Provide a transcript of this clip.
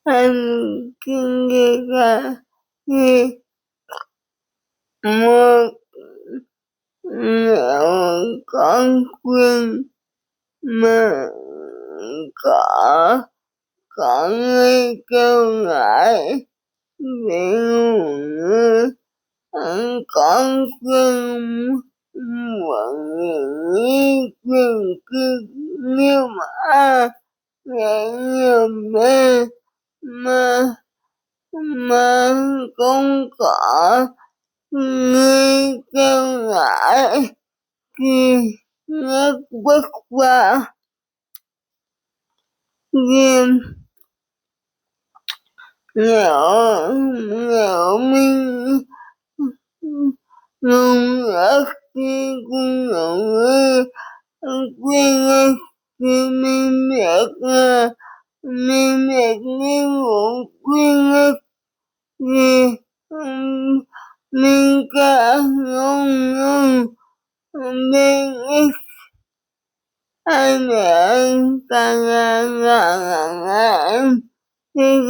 anh kia ra như một mẹo con khuyên mà có người kêu lại về nguồn con khuyên mọi người khuyên cứ nếu mà nghe nhiều mà không có người kêu lại thì rất vất vả. Game nếu mình luôn rất khi cũng người khuyên thì mình biết những vụ khuyên thì mình cả luôn luôn biết ít ai để càng thì